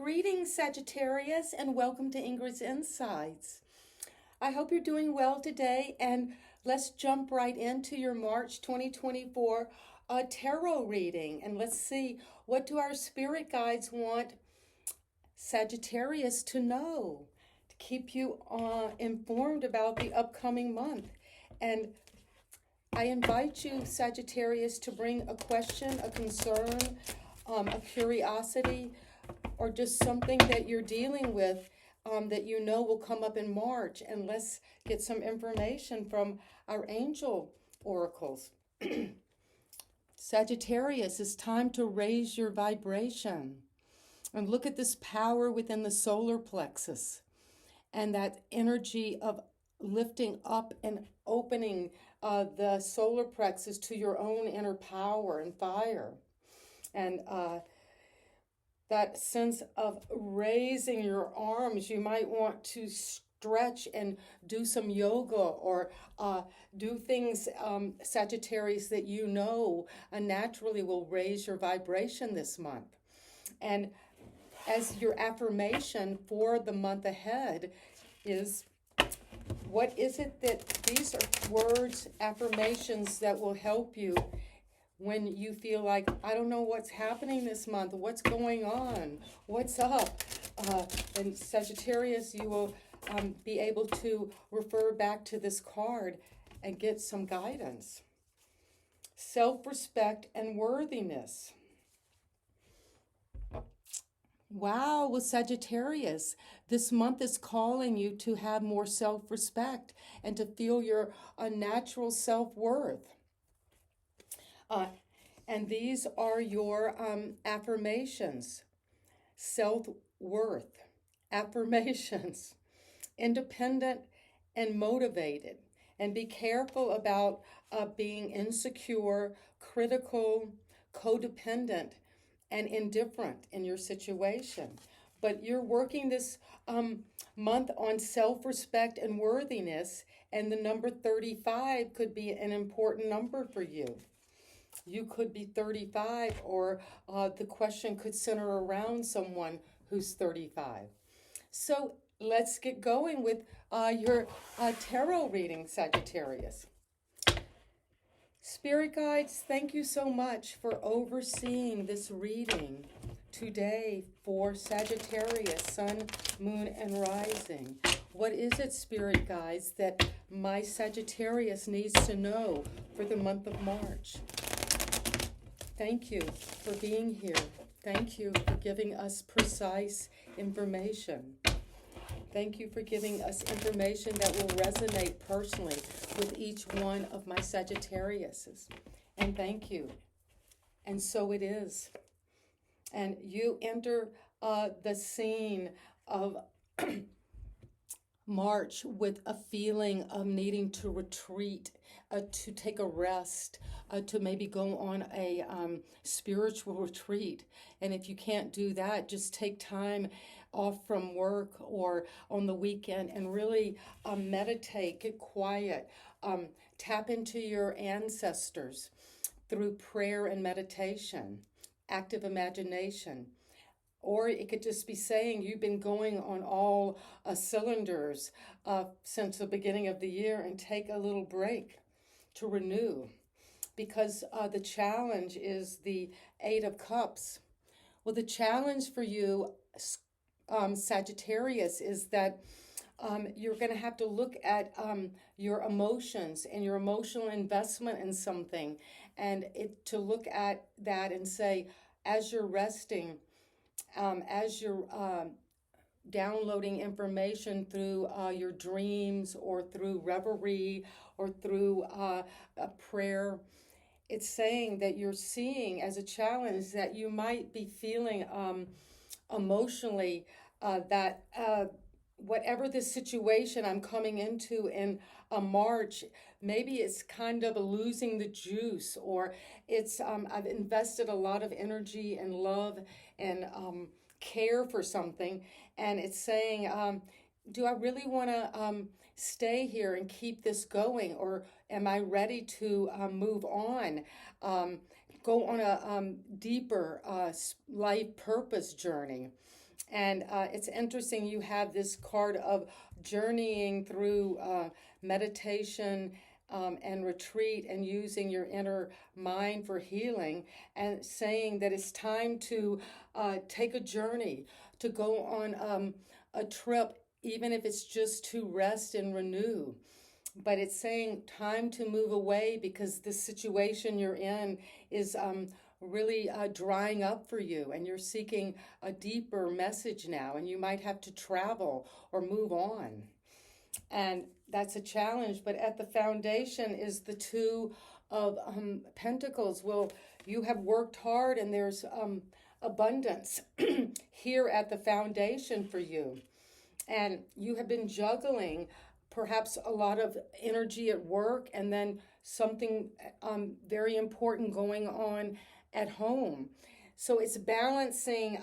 Greetings, Sagittarius, and welcome to Ingrid's Insights. I hope you're doing well today, and let's jump right into your March 2024 tarot reading, and let's see, what do our spirit guides want Sagittarius to know to keep you informed about the upcoming month. And I invite you, Sagittarius, to bring a question, a concern, a curiosity, or just something that you're dealing with that you know will come up in March. And let's get some information from our angel oracles. Sagittarius, it's time to raise your vibration. And look at this power within the solar plexus and that energy of lifting up and opening the solar plexus to your own inner power and fire. And that sense of raising your arms, you might want to stretch and do some yoga or do things, Sagittarius, that you know naturally will raise your vibration this month. And as your affirmation for the month ahead is, what is it that these are words, affirmations that will help you when you feel like, I don't know what's happening this month, what's going on, what's up? And Sagittarius, you will be able to refer back to this card and get some guidance. Self-respect and worthiness. Wow, well, Sagittarius, this month is calling you to have more self-respect and to feel your natural self-worth. And these are your affirmations. Self-worth, affirmations, independent and motivated. And be careful about being insecure, critical, codependent, and indifferent in your situation. But you're working this month on self-respect and worthiness, and the number 35 could be an important number for you. You could be 35, or the question could center around someone who's 35. So let's get going with your tarot reading, Sagittarius. Spirit guides, thank you so much for overseeing this reading today for Sagittarius, Sun, Moon, and Rising. What is it, Spirit guides, that my Sagittarius needs to know for the month of March? Thank you for being here. Thank you for giving us precise information. Thank you for giving us information that will resonate personally with each one of my Sagittariuses. And thank you. And so it is. And you enter the scene of March with a feeling of needing to retreat, to take a rest, to maybe go on a spiritual retreat. And if you can't do that, just take time off from work or on the weekend and really meditate, get quiet, tap into your ancestors through prayer and meditation, active imagination. Or it could just be saying you've been going on all cylinders since the beginning of the year, and take a little break to renew. Because the challenge is the Eight of Cups. Well, the challenge for you, Sagittarius, is that you're going to have to look at your emotions and your emotional investment in something, and to look at that and say, as you're resting, as you're downloading information through your dreams or through reverie or through a prayer, it's saying that you're seeing as a challenge that you might be feeling emotionally that whatever the situation I'm coming into in March, maybe it's kind of losing the juice, or it's I've invested a lot of energy and love and care for something, and it's saying, do I really want to stay here and keep this going, or am I ready to move on, go on a deeper life purpose journey? And it's interesting, you have this card of journeying through meditation and retreat and using your inner mind for healing, and saying that it's time to take a journey, to go on a trip, even if it's just to rest and renew. But it's saying time to move away because the situation you're in is really drying up for you, and you're seeking a deeper message now, and you might have to travel or move on. And that's a challenge. But at the foundation is the Two of Pentacles. Well, you have worked hard, and there's abundance here at the foundation for you. And you have been juggling perhaps a lot of energy at work, and then something very important going on at home. So it's balancing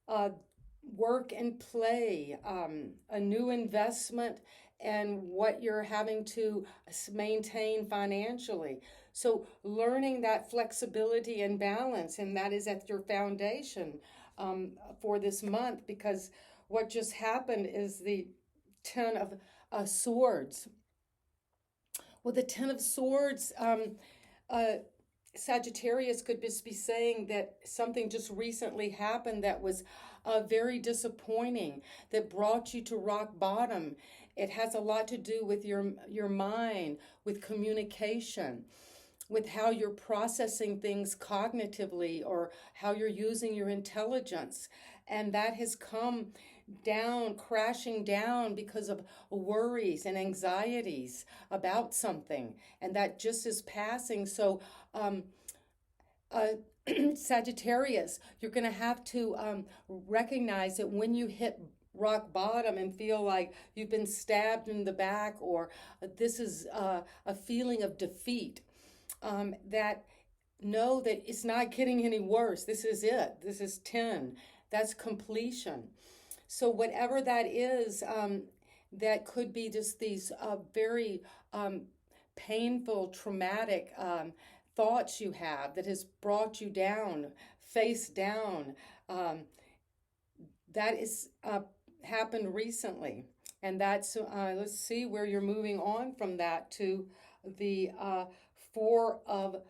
uh, work and play, a new investment, and what you're having to maintain financially. So learning that flexibility and balance, and that is at your foundation for this month, because what just happened is the Ten of Swords. Well, the Ten of Swords, uh, Sagittarius could just be saying that something just recently happened that was very disappointing, that brought you to rock bottom. It has a lot to do with your mind, with communication, with how you're processing things cognitively, or how you're using your intelligence. And that has come down, crashing down because of worries and anxieties about something. And that just is passing. So, uh, Sagittarius, you're going to have to recognize that when you hit rock bottom and feel like you've been stabbed in the back, or this is a feeling of defeat, that know that it's not getting any worse. This is it. This is 10. That's completion. So whatever that is, that could be just these very painful, traumatic thoughts you have that has brought you down, face down. That is happened recently. And that's, let's see where you're moving on from that to the Four of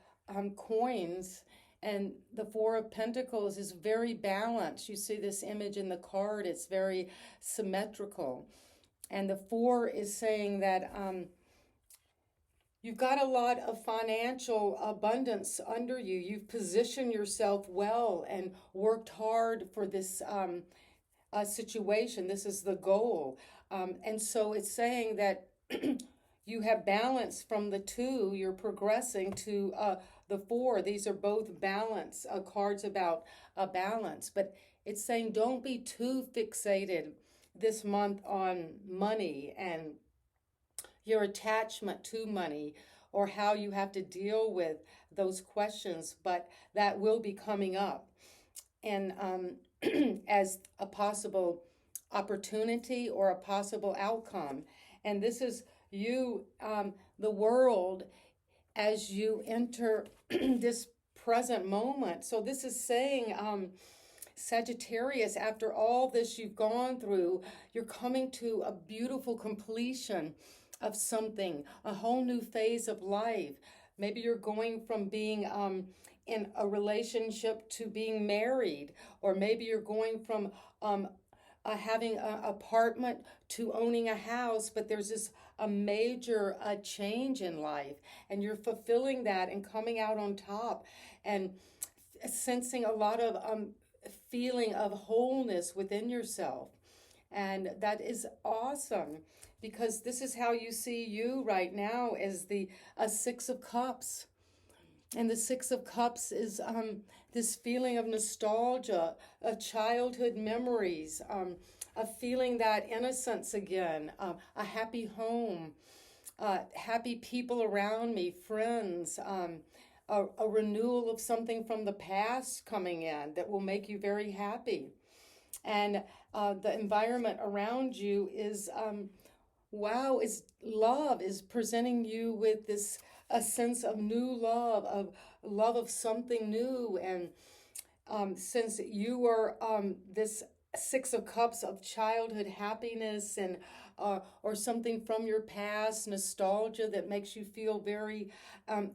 Coins. And the Four of Pentacles is very balanced. You see this image in the card, it's very symmetrical. And the Four is saying that you've got a lot of financial abundance under you. You've positioned yourself well and worked hard for this situation. This is the goal. And so it's saying that you have balance from the two. You're progressing to the Four. These are both balance, cards about balance. But it's saying don't be too fixated this month on money and your attachment to money, or how you have to deal with those questions. But that will be coming up. And as a possible opportunity or a possible outcome. And this is you, the world, as you enter this present moment. So this is saying, Sagittarius, after all this you've gone through, you're coming to a beautiful completion of something, a whole new phase of life. Maybe you're going from being in a relationship to being married, or maybe you're going from having an apartment to owning a house, but there's this a major change in life, and you're fulfilling that and coming out on top, and sensing a lot of feeling of wholeness within yourself. And that is awesome, because this is how you see you right now, as the Six of Cups. And the Six of Cups is this feeling of nostalgia, of childhood memories, of feeling that innocence again, a happy home, happy people around me, friends, a renewal of something from the past coming in that will make you very happy. And the environment around you is, wow, is love, is presenting you with this a sense of new love of something new. And since you are this Six of Cups of childhood happiness and or something from your past, nostalgia that makes you feel very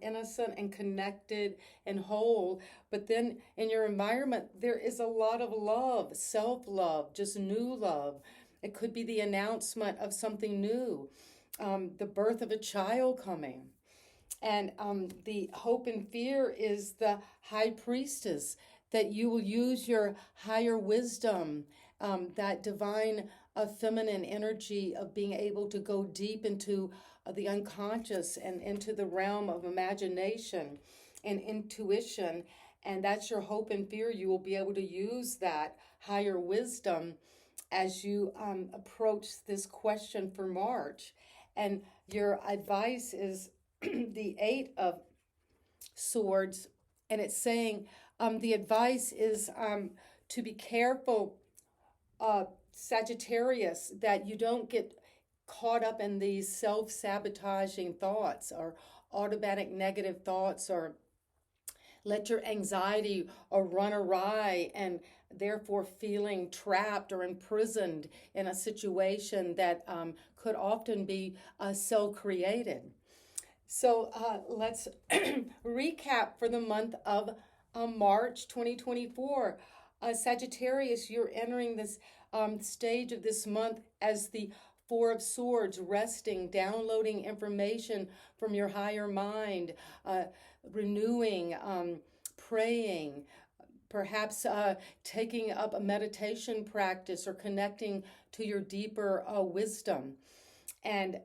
innocent and connected and whole. But then in your environment, there is a lot of love, self-love, just new love. It could be the announcement of something new, the birth of a child coming. And the hope and fear is the high priestess, that you will use your higher wisdom, that divine feminine energy of being able to go deep into the unconscious and into the realm of imagination and intuition. And that's your hope and fear. You will be able to use that higher wisdom as you approach this question for March. And your advice is the Eight of Swords, and it's saying the advice is to be careful, Sagittarius, that you don't get caught up in these self-sabotaging thoughts or automatic negative thoughts, or let your anxiety or run awry and therefore feeling trapped or imprisoned in a situation that could often be self-created. So let's recap for the month of March 2024. Sagittarius, you're entering this stage of this month as the Four of Swords, resting, downloading information from your higher mind, renewing, praying, perhaps taking up a meditation practice or connecting to your deeper wisdom. And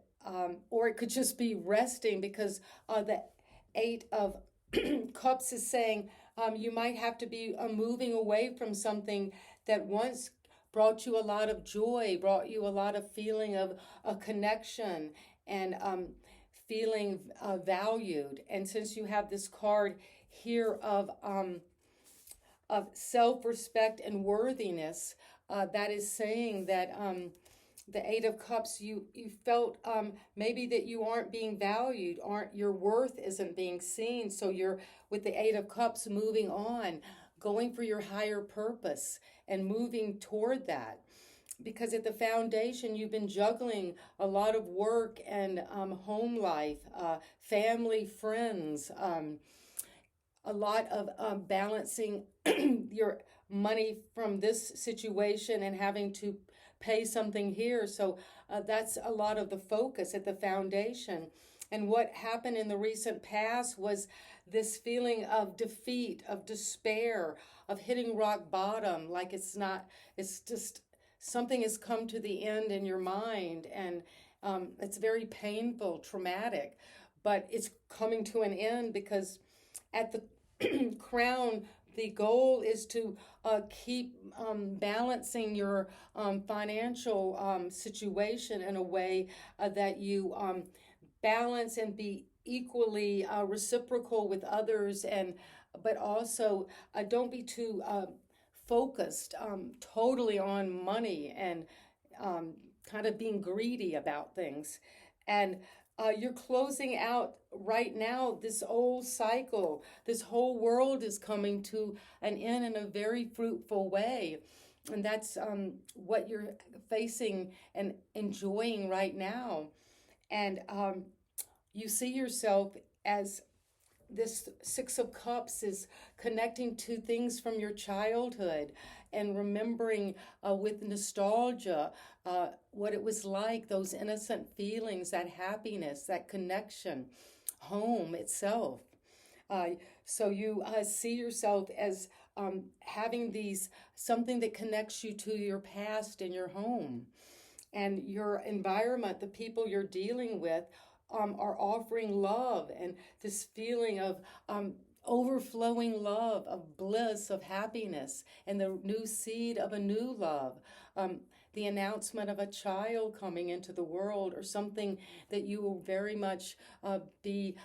or it could just be resting, because the Eight of Cups is saying you might have to be moving away from something that once brought you a lot of joy, brought you a lot of feeling of a connection and feeling valued. And since you have this card here of self-respect and worthiness, that is saying that the Eight of Cups, you felt maybe that you aren't being valued, your worth isn't being seen. So you're with the Eight of Cups moving on, going for your higher purpose and moving toward that. Because at the foundation, you've been juggling a lot of work and home life, family, friends, a lot of balancing your money from this situation and having to pay something here. So that's a lot of the focus at the foundation. And what happened in the recent past was this feeling of defeat, of despair, of hitting rock bottom, like it's just something has come to the end in your mind, and it's very painful, traumatic, but it's coming to an end, because at the crown, the goal is to keep balancing your financial situation in a way that you balance and be equally reciprocal with others, but also don't be too focused totally on money and kind of being greedy about things. And you're closing out right now this old cycle. This whole world is coming to an end in a very fruitful way. And that's what you're facing and enjoying right now. And you see yourself as this Six of Cups is connecting to things from your childhood and remembering with nostalgia what it was like, those innocent feelings, that happiness, that connection, home itself. So you see yourself as having something that connects you to your past and your home. And your environment, the people you're dealing with, are offering love and this feeling of overflowing love, of bliss, of happiness, and the new seed of a new love. The announcement of a child coming into the world, or something that you will very much be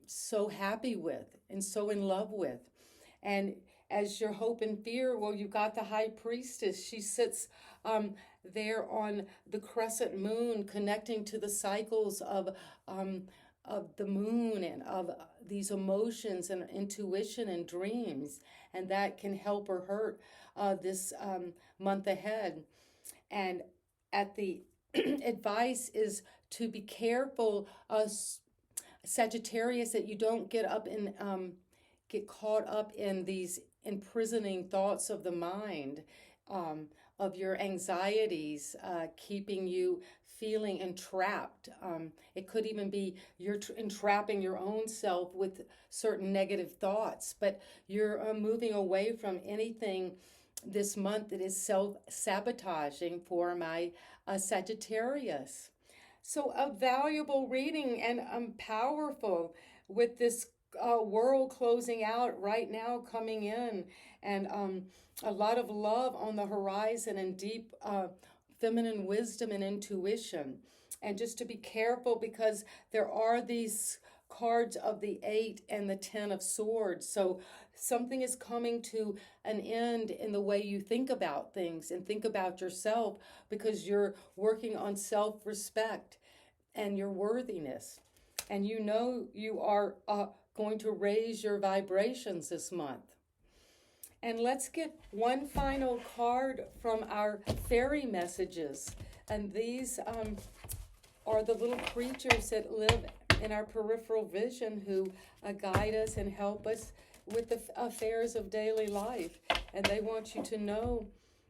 so happy with and so in love with. And as your hope and fear, well, you got the High Priestess. She sits there on the crescent moon, connecting to the cycles of the moon and of these emotions and intuition and dreams, and that can help or hurt this month ahead. And at the advice is to be careful, Sagittarius, that you don't get caught up in these imprisoning thoughts of the mind, of your anxieties, keeping you feeling entrapped. It could even be you're entrapping your own self with certain negative thoughts, but you're moving away from anything this month that is self-sabotaging for my Sagittarius. So a valuable reading and powerful with this world closing out right now, coming in, and a lot of love on the horizon and deep feminine wisdom and intuition. And just to be careful, because there are these cards of the 8 and the 10 of swords. So something is coming to an end in the way you think about things and think about yourself, because you're working on self-respect and your worthiness. And you know you are going to raise your vibrations this month. And let's get one final card from our fairy messages. And these are the little creatures that live in our peripheral vision, who guide us and help us with the affairs of daily life. And they want you to know,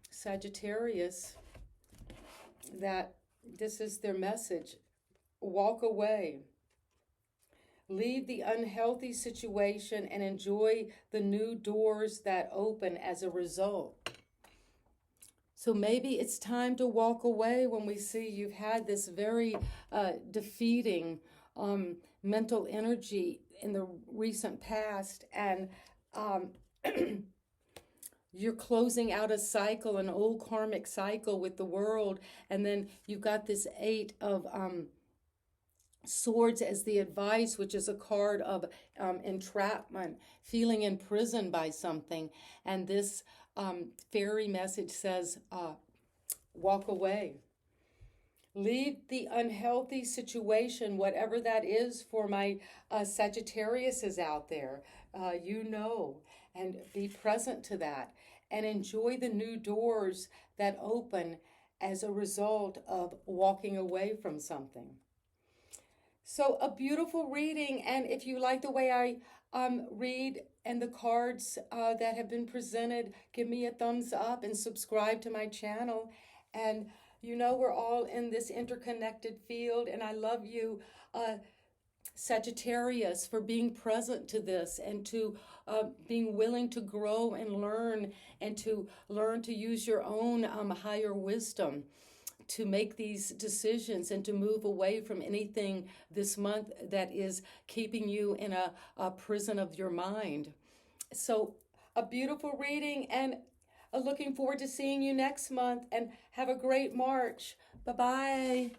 Sagittarius, that this is their message. Walk away. Leave the unhealthy situation and enjoy the new doors that open as a result. So maybe it's time to walk away when we see you've had this very defeating mental energy in the recent past, and you're closing out a cycle, an old karmic cycle with the world, and then you've got this 8 of swords as the advice, which is a card of entrapment, feeling imprisoned by something. And this fairy message says, walk away. Leave the unhealthy situation, whatever that is, for my Sagittariuses out there. And be present to that. And enjoy the new doors that open as a result of walking away from something. So a beautiful reading, and if you like the way I read and the cards that have been presented, give me a thumbs up and subscribe to my channel. And you know we're all in this interconnected field, and I love you, Sagittarius, for being present to this and to being willing to grow and learn, and to learn to use your own higher wisdom to make these decisions and to move away from anything this month that is keeping you in a prison of your mind. So a beautiful reading, and looking forward to seeing you next month, and have a great March. Bye-bye.